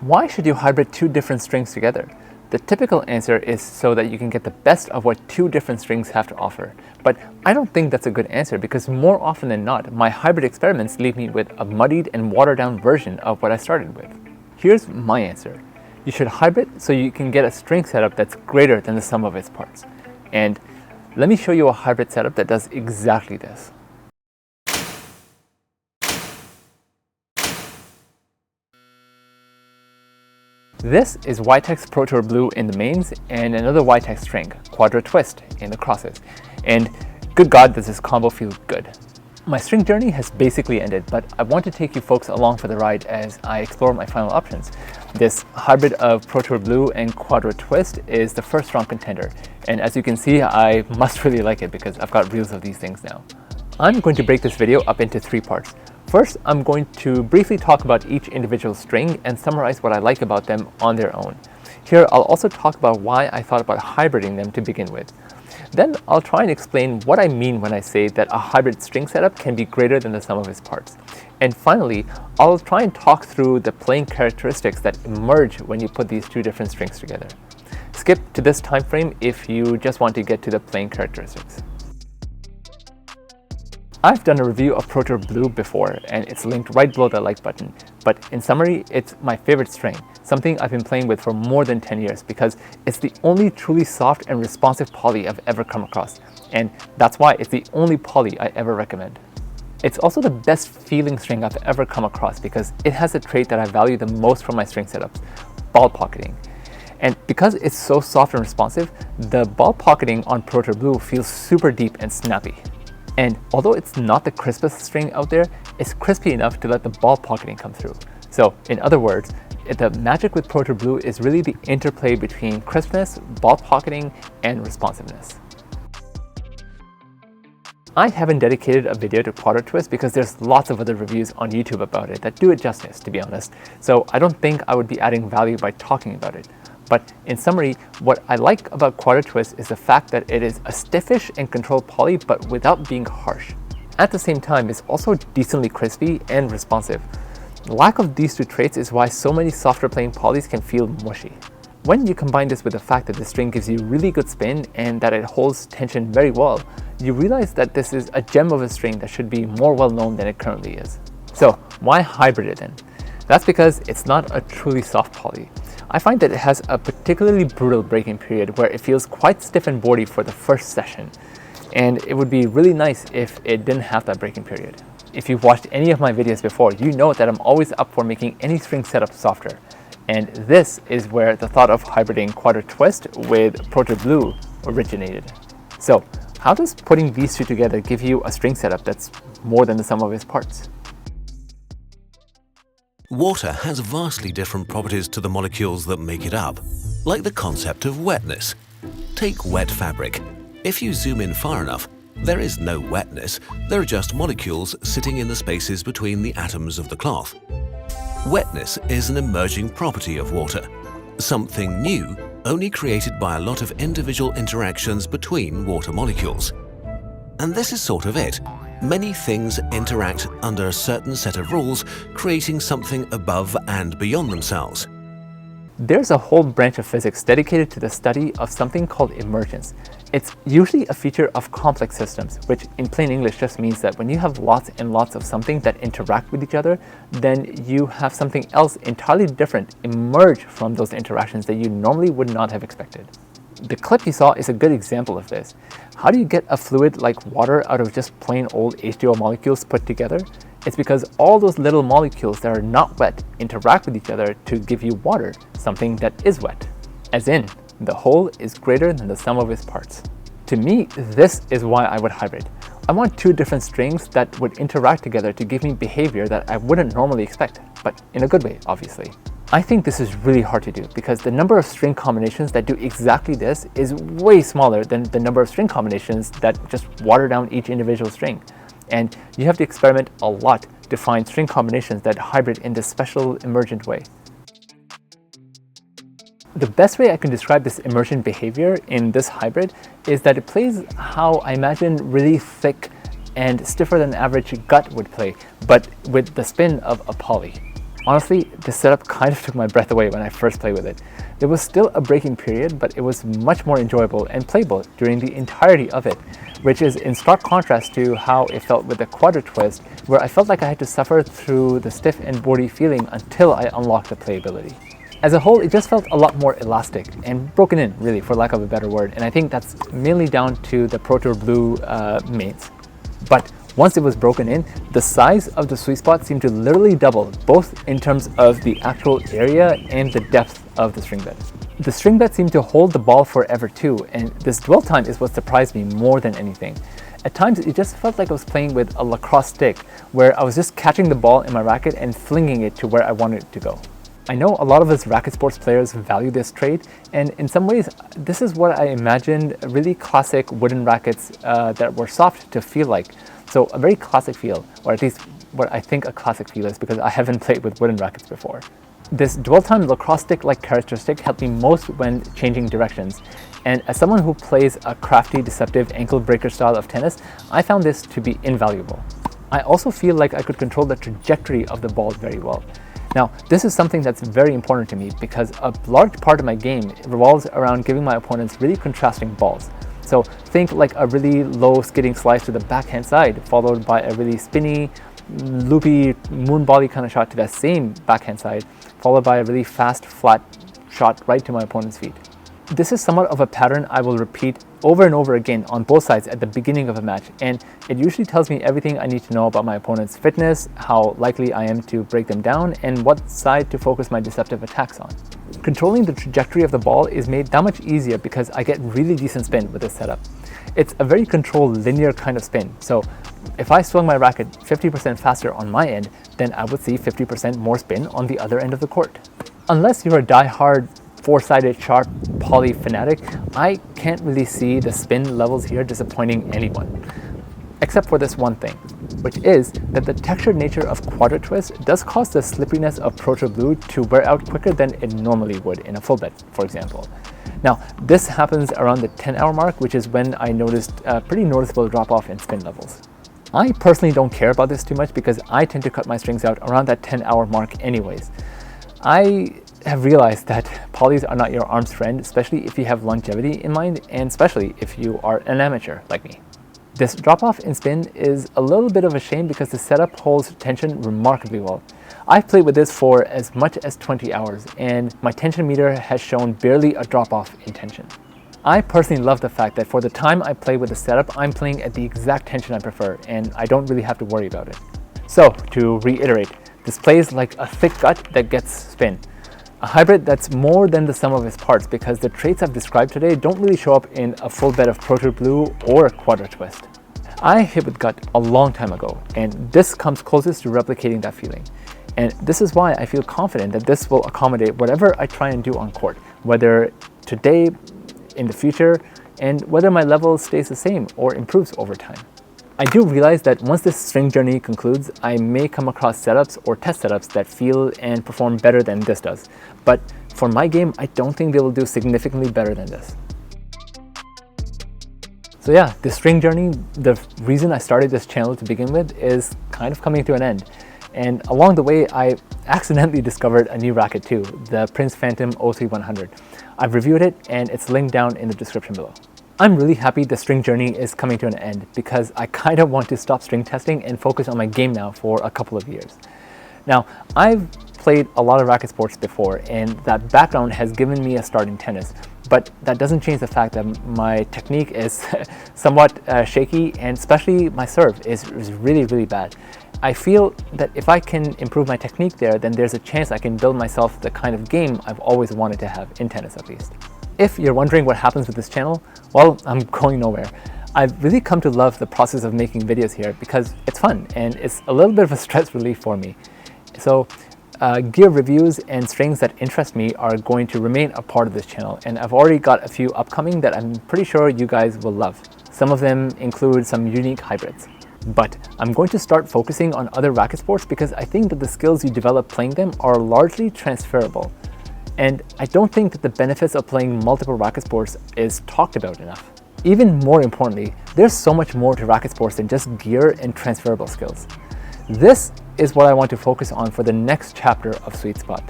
Why should you hybrid two different strings together? The typical answer is so that you can get the best of what two different strings have to offer. But I don't think that's a good answer because more often than not, my hybrid experiments leave me with a muddied and watered down version of what I started with. Here's my answer. You should hybrid so you can get a string setup that's greater than the sum of its parts. And let me show you a hybrid setup that does exactly this. This is Ytex Protour Blue in the mains and another Ytex string, Quadro Twist, in the crosses. And good God, does this combo feel good. My string journey has basically ended, but I want to take you folks along for the ride as I explore my final options. This hybrid of Protour Blue and Quadro Twist is the first strong contender, and as you can see, I must really like it because I've got reels of these things now. I'm going to break this video up into three parts. First, I'm going to briefly talk about each individual string and summarize what I like about them on their own. Here, I'll also talk about why I thought about hybriding them to begin with. Then I'll try and explain what I mean when I say that a hybrid string setup can be greater than the sum of its parts. And finally, I'll try and talk through the playing characteristics that emerge when you put these two different strings together. Skip to this time frame if you just want to get to the playing characteristics. I've done a review of Protour Blue before, and it's linked right below the like button. But in summary, it's my favorite string, something I've been playing with for more than 10 years because it's the only truly soft and responsive poly I've ever come across. And that's why it's the only poly I ever recommend. It's also the best feeling string I've ever come across because it has a trait that I value the most from my string setups, ball pocketing. And because it's so soft and responsive, the ball pocketing on Protour Blue feels super deep and snappy. And although it's not the crispest string out there, it's crispy enough to let the ball pocketing come through. So in other words, the magic with Protour Blue is really the interplay between crispness, ball pocketing, and responsiveness. I haven't dedicated a video to Quadro Twist because there's lots of other reviews on YouTube about it that do it justice, to be honest. So I don't think I would be adding value by talking about it. But in summary, what I like about Quadro Twist is the fact that it is a stiffish and controlled poly but without being harsh. At the same time, it's also decently crispy and responsive. The lack of these two traits is why so many softer playing polys can feel mushy. When you combine this with the fact that the string gives you really good spin and that it holds tension very well, you realize that this is a gem of a string that should be more well known than it currently is. So why hybrid it then? That's because it's not a truly soft poly. I find that it has a particularly brutal breaking period where it feels quite stiff and boardy for the first session, and it would be really nice if it didn't have that breaking period. If you've watched any of my videos before, you know that I'm always up for making any string setup softer, and this is where the thought of hybriding Quadro Twist with Protour Blue originated. So how does putting these two together give you a string setup that's more than the sum of its parts? Water has vastly different properties to the molecules that make it up, like the concept of wetness. Take wet fabric. If you zoom in far enough, there is no wetness, there are just molecules sitting in the spaces between the atoms of the cloth. Wetness is an emerging property of water, something new only created by a lot of individual interactions between water molecules. And this is sort of it. Many things interact under a certain set of rules, creating something above and beyond themselves. There's a whole branch of physics dedicated to the study of something called emergence. It's usually a feature of complex systems, which in plain English just means that when you have lots and lots of something that interact with each other, then you have something else entirely different emerge from those interactions that you normally would not have expected. The clip you saw is a good example of this. How do you get a fluid like water out of just plain old H2O molecules put together? It's because all those little molecules that are not wet interact with each other to give you water, something that is wet. As in, the whole is greater than the sum of its parts. To me, this is why I would hybrid. I want two different strings that would interact together to give me behavior that I wouldn't normally expect, but in a good way, obviously. I think this is really hard to do because the number of string combinations that do exactly this is way smaller than the number of string combinations that just water down each individual string. And you have to experiment a lot to find string combinations that hybrid in this special emergent way. The best way I can describe this emergent behavior in this hybrid is that it plays how I imagine really thick and stiffer than average gut would play, but with the spin of a poly. Honestly, this setup kind of took my breath away when I first played with it. There was still a breaking period, but it was much more enjoyable and playable during the entirety of it, which is in stark contrast to how it felt with the Quadro twist, where I felt like I had to suffer through the stiff and boardy feeling until I unlocked the playability. As a whole, it just felt a lot more elastic and broken in, really, for lack of a better word, and I think that's mainly down to the Protour Blue mains. But once it was broken in, the size of the sweet spot seemed to literally double, both in terms of the actual area and the depth of the string bed. The string bed seemed to hold the ball forever too, and this dwell time is what surprised me more than anything. At times, it just felt like I was playing with a lacrosse stick, where I was just catching the ball in my racket and flinging it to where I wanted it to go. I know a lot of us racket sports players value this trait, and in some ways, this is what I imagined really classic wooden rackets that were soft to feel like. So a very classic feel, or at least what I think a classic feel is, because I haven't played with wooden rackets before. This dwell time lacrosse stick-like characteristic helped me most when changing directions, and as someone who plays a crafty, deceptive ankle breaker style of tennis, I found this to be invaluable. I also feel like I could control the trajectory of the ball very well. Now, this is something that's very important to me because a large part of my game revolves around giving my opponents really contrasting balls. So think like a really low skidding slice to the backhand side, followed by a really spinny, loopy, moon volley kind of shot to that same backhand side, followed by a really fast, flat shot right to my opponent's feet. This is somewhat of a pattern I will repeat over and over again on both sides at the beginning of a match, and it usually tells me everything I need to know about my opponent's fitness, how likely I am to break them down, and what side to focus my deceptive attacks on. Controlling the trajectory of the ball is made that much easier because I get really decent spin with this setup. It's a very controlled linear kind of spin, so if I swung my racket 50% faster on my end, then I would see 50% more spin on the other end of the court. Unless you're a die-hard four-sided sharp poly fanatic, I can't really see the spin levels here disappointing anyone. Except for this one thing, which is that the textured nature of Quadro twist does cause the slipperiness of Protour Blue to wear out quicker than it normally would in a full bed, for example. Now, this happens around the 10-hour mark, which is when I noticed a pretty noticeable drop-off in spin levels. I personally don't care about this too much because I tend to cut my strings out around that 10-hour mark anyways. I have realized that polys are not your arm's friend, especially if you have longevity in mind, and especially if you are an amateur like me. This drop-off in spin is a little bit of a shame because the setup holds tension remarkably well. I've played with this for as much as 20 hours, and my tension meter has shown barely a drop-off in tension. I personally love the fact that for the time I play with the setup, I'm playing at the exact tension I prefer, and I don't really have to worry about it. So, to reiterate, this plays like a thick gut that gets spin. A hybrid that's more than the sum of its parts because the traits I've described today don't really show up in a full bed of Protour Blue or Quadro twist. I hit with gut a long time ago, and this comes closest to replicating that feeling. And this is why I feel confident that this will accommodate whatever I try and do on court, whether today, in the future, and whether my level stays the same or improves over time. I do realize that once this string journey concludes, I may come across setups or test setups that feel and perform better than this does. But for my game, I don't think they will do significantly better than this. So yeah, this string journey, the reason I started this channel to begin with, is kind of coming to an end. And along the way, I accidentally discovered a new racket too, the Prince Phantom 03100. I've reviewed it and it's linked down in the description below. I'm really happy the string journey is coming to an end because I kind of want to stop string testing and focus on my game now for a couple of years. Now, I've played a lot of racket sports before and that background has given me a start in tennis, but that doesn't change the fact that my technique is somewhat shaky, and especially my serve is really, really bad. I feel that if I can improve my technique there, then there's a chance I can build myself the kind of game I've always wanted to have, in tennis at least. If you're wondering what happens with this channel, well, I'm going nowhere. I've really come to love the process of making videos here because it's fun and it's a little bit of a stress relief for me. So gear reviews and strings that interest me are going to remain a part of this channel, and I've already got a few upcoming that I'm pretty sure you guys will love. Some of them include some unique hybrids. But I'm going to start focusing on other racket sports because I think that the skills you develop playing them are largely transferable. And I don't think that the benefits of playing multiple racket sports is talked about enough. Even more importantly, there's so much more to racket sports than just gear and transferable skills. This is what I want to focus on for the next chapter of Sweet Spot.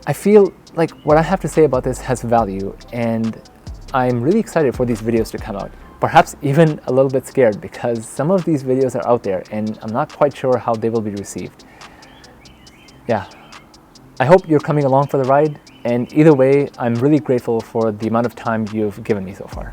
I feel like what I have to say about this has value, and I'm really excited for these videos to come out. Perhaps even a little bit scared, because some of these videos are out there and I'm not quite sure how they will be received. Yeah, I hope you're coming along for the ride, and either way, I'm really grateful for the amount of time you've given me so far.